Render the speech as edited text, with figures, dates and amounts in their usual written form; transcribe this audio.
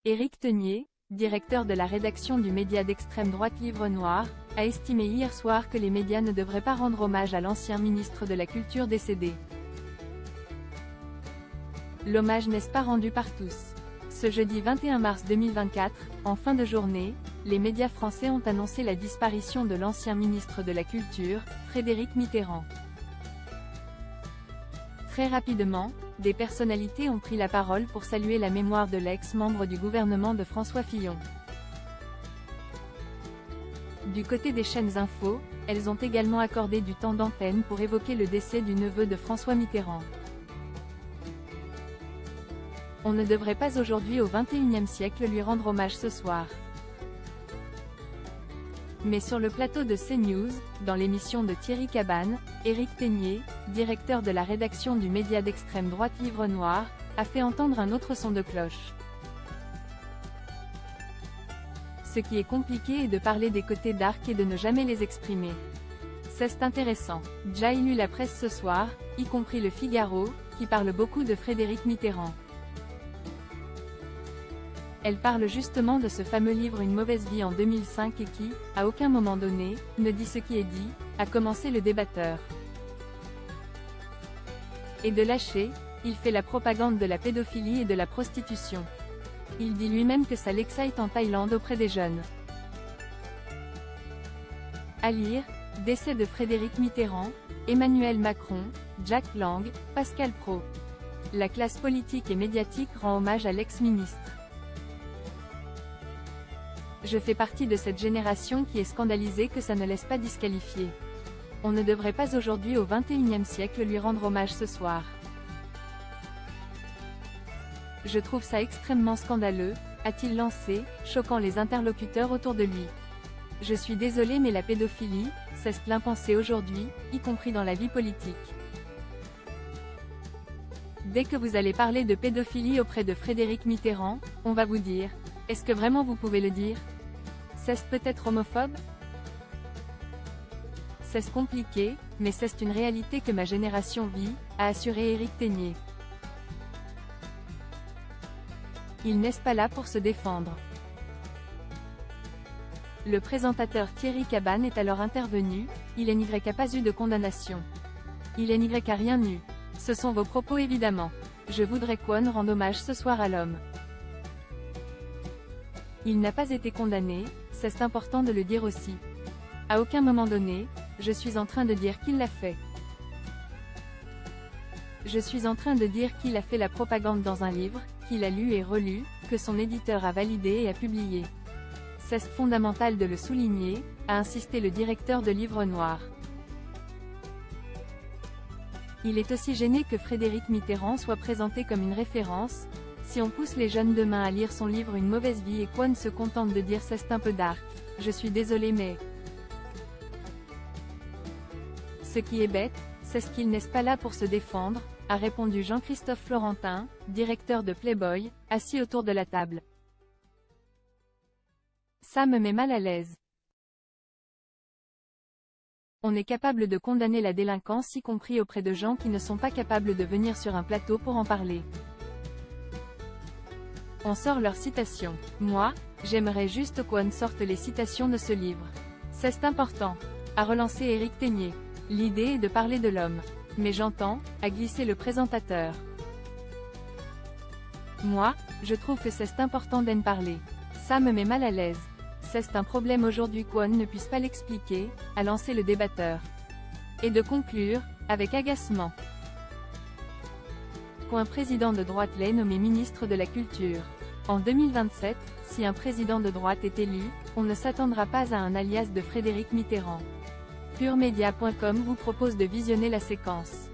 Éric Tegnier, directeur de la rédaction du média d'extrême droite Livre Noir, a estimé hier soir que les médias ne devraient pas rendre hommage à l'ancien ministre de la Culture décédé. L'hommage n'est pas rendu par tous. Ce jeudi 21 mars 2024, en fin de journée, les médias français ont annoncé la disparition de l'ancien ministre de la Culture, Frédéric Mitterrand. Très rapidement, des personnalités ont pris la parole pour saluer la mémoire de l'ex-membre du gouvernement de François Fillon. Du côté des chaînes info, elles ont également accordé du temps d'antenne pour évoquer le décès du neveu de François Mitterrand. On ne devrait pas aujourd'hui au XXIe siècle lui rendre hommage ce soir. Mais sur le plateau de CNews, dans l'émission de Thierry Cabane, Éric Tegnier, directeur de la rédaction du média d'extrême droite Livre Noir, a fait entendre un autre son de cloche. Ce qui est compliqué est de parler des côtés dark et de ne jamais les exprimer. C'est intéressant. J'ai lu la presse ce soir, y compris le Figaro, qui parle beaucoup de Frédéric Mitterrand. Elle parle justement de ce fameux livre Une mauvaise vie en 2005 et qui, à aucun moment donné, ne dit ce qui est dit, a commencé le débatteur. Et de lâcher, il fait la propagande de la pédophilie et de la prostitution. Il dit lui-même que ça l'excite en Thaïlande auprès des jeunes. À lire, décès de Frédéric Mitterrand, Emmanuel Macron, Jack Lang, Pascal Praud. La classe politique et médiatique rend hommage à l'ex-ministre. Je fais partie de cette génération qui est scandalisée que ça ne laisse pas disqualifier. On ne devrait pas aujourd'hui au XXIe siècle lui rendre hommage ce soir. Je trouve ça extrêmement scandaleux, a-t-il lancé, choquant les interlocuteurs autour de lui. Je suis désolé mais la pédophilie, c'est ce plein pensée aujourd'hui, y compris dans la vie politique. Dès que vous allez parler de pédophilie auprès de Frédéric Mitterrand, on va vous dire, est-ce que vraiment vous pouvez le dire? C'est peut-être homophobe? C'est compliqué, mais c'est une réalité que ma génération vit, a assuré Éric Tegnier. Il n'est pas là pour se défendre. Le présentateur Thierry Cabane est alors intervenu, il n'y a pas eu de condamnation. Il n'y a rien eu. Ce sont vos propos évidemment. Je voudrais qu'on rende hommage ce soir à l'homme. Il n'a pas été condamné, c'est important de le dire aussi. À aucun moment donné, je suis en train de dire qu'il l'a fait. Je suis en train de dire qu'il a fait la propagande dans un livre, qu'il a lu et relu, que son éditeur a validé et a publié. C'est fondamental de le souligner, a insisté le directeur de Livre Noir. Il est aussi gêné que Frédéric Mitterrand soit présenté comme une référence. Si on pousse les jeunes demain à lire son livre Une mauvaise vie et qu'on se contente de dire c'est un peu dark, je suis désolé mais... Ce qui est bête, c'est ce qu'il n'est pas là pour se défendre, a répondu Jean-Christophe Florentin, directeur de Playboy, assis autour de la table. Ça me met mal à l'aise. On est capable de condamner la délinquance y compris auprès de gens qui ne sont pas capables de venir sur un plateau pour en parler. On sort leurs citations. Moi, j'aimerais juste qu'on sorte les citations de ce livre. C'est important, a relancé Éric Tegnier. L'idée est de parler de l'homme. Mais j'entends, a glissé le présentateur. Moi, je trouve que c'est important d'en parler. Ça me met mal à l'aise. C'est un problème aujourd'hui qu'on ne puisse pas l'expliquer, a lancé le débatteur. Et de conclure, avec agacement. Un président de droite l'est nommé ministre de la Culture. En 2027, si un président de droite est élu, on ne s'attendra pas à un alias de Frédéric Mitterrand. Puremedia.com vous propose de visionner la séquence.